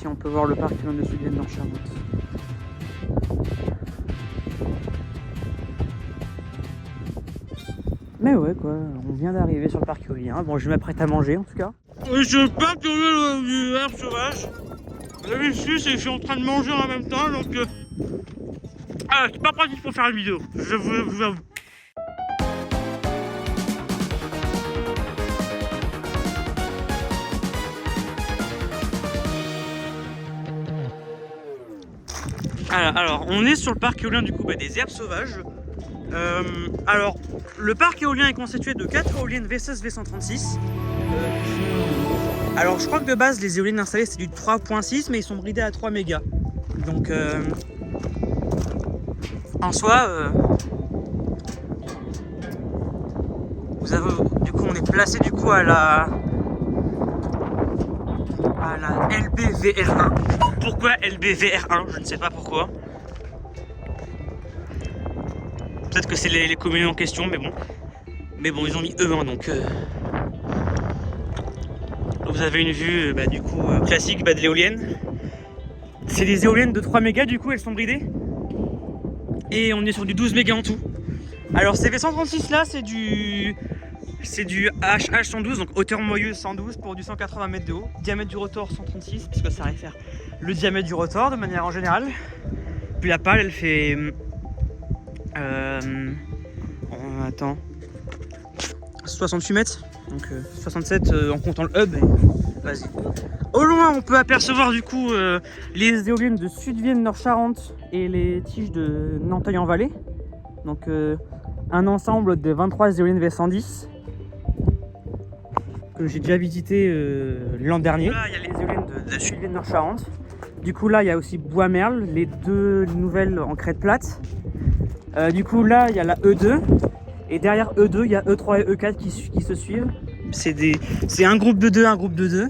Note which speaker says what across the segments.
Speaker 1: ici on peut voir le parc éolien de Sud-Vienne dans Charente. Mais ouais quoi, on vient d'arriver sur le parc éolien. Bon, je m'apprête à manger en tout cas.
Speaker 2: Je parc éolien du herbe sauvage. Vous avez vu, c'est que je suis en train de manger en même temps, donc c'est pas pratique pour faire une vidéo, je vous avoue. Alors, on est sur le parc éolien du coup des herbes sauvages. Alors, le parc éolien est constitué de 4 éoliennes V16 V136. Alors, je crois que de base, les éoliennes installées c'est du 3.6, mais ils sont bridés à 3 mégas. Donc, en soi, vous avez, du coup, on est placé du coup à la LBVR1. Pourquoi LBVR1? Je ne sais pas pourquoi. Peut-être que c'est les communes en question, mais bon. Mais bon, ils ont mis E1, donc vous avez une vue du coup classique de l'éolienne. C'est des éoliennes de 3 mégas, du coup elles sont bridées. Et on est sur du 12 mégas en tout. Alors ces V136 là, c'est du HH112, donc hauteur moyeuse 112 pour du 180 mètres de haut. Diamètre du rotor 136, puisque ça réfère le diamètre du rotor de manière en générale. Puis la pale elle fait... attends... 68 mètres, donc 67 en comptant le hub. Vas-y. Au loin, on peut apercevoir du coup les éoliennes de Sud-Vienne, Nord-Charente et les tiges de Nanteuil-en-Vallée. Donc un ensemble de 23 éoliennes V110 que j'ai déjà visité l'an dernier. Là, il y a les éoliennes de Sud-Vienne, Nord-Charente. Du coup, là, il y a aussi Bois-Merle, les deux nouvelles en crête plate. Du coup, là, il y a la E2. Et derrière E2, il y a E3 et E4 qui se suivent. C'est un groupe de 2, un groupe de 2.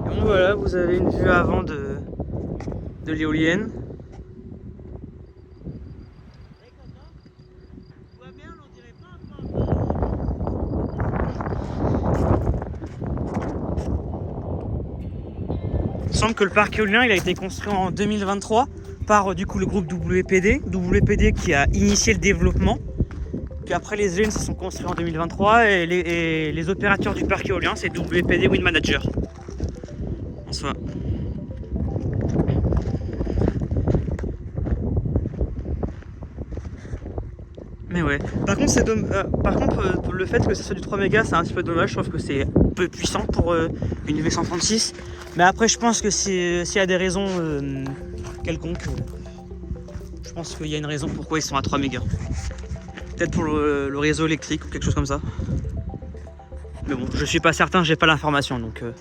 Speaker 2: Donc voilà, vous avez une vue avant de l'éolienne. Il semble que le parc éolien il a été construit en 2023 par du coup le groupe WPD qui a initié le développement. Puis après les éoliennes se sont construits en 2023 et les opérateurs du parc éolien c'est WPD Wind Manager. En soi. Mais ouais. Par contre, le fait que ça soit du 3 mégas, c'est un petit peu dommage. Je trouve que c'est peu puissant pour une V136. Mais après, je pense que s'il y a des raisons quelconques, je pense qu'il y a une raison pourquoi ils sont à 3 mégas. Peut-être pour le réseau électrique ou quelque chose comme ça. Mais bon, je suis pas certain, j'ai pas l'information. Donc, là,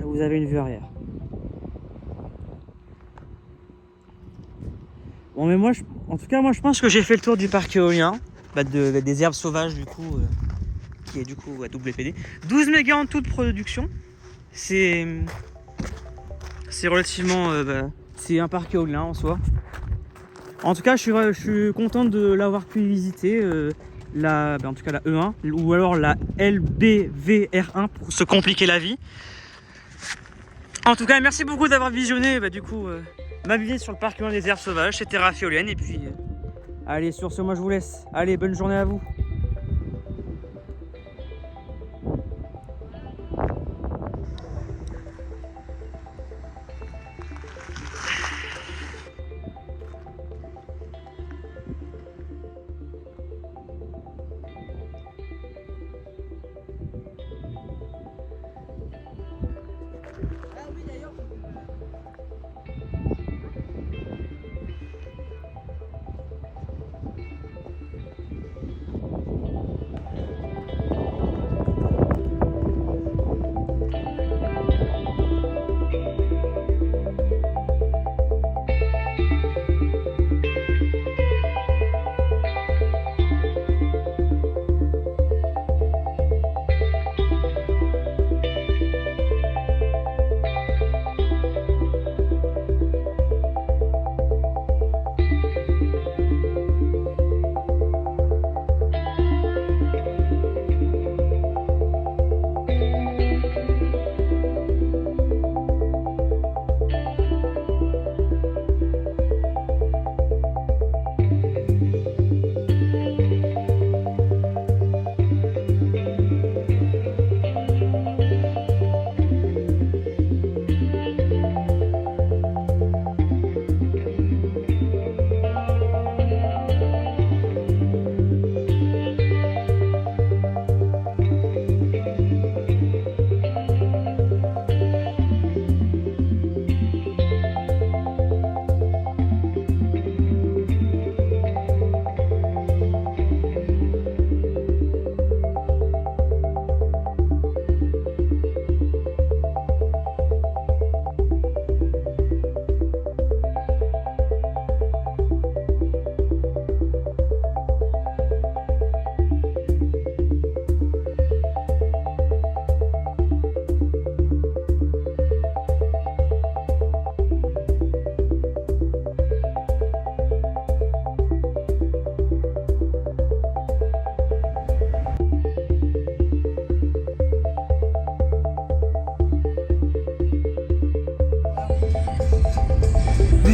Speaker 2: vous avez une vue arrière. Bon mais moi, en tout cas moi je pense que j'ai fait le tour du parc éolien, des herbes sauvages du coup, qui est du coup à WPD. 12 mégas en toute production, c'est relativement, c'est un parc éolien en soi. En tout cas je suis content de l'avoir pu visiter, en tout cas la E1 ou alors la LBVR1 pour se compliquer la vie. En tout cas merci beaucoup d'avoir visionné du coup ma visite sur le parc éolien des herbes sauvages, c'était Raph Éolienne et puis allez sur ce moi je vous laisse, allez bonne journée à vous.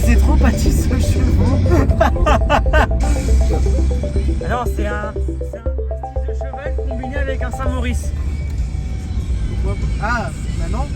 Speaker 3: C'est trop pâtisse aux chevaux.
Speaker 2: Alors c'est un prestige de cheval combiné avec un Saint-Maurice.
Speaker 3: Ah, maintenant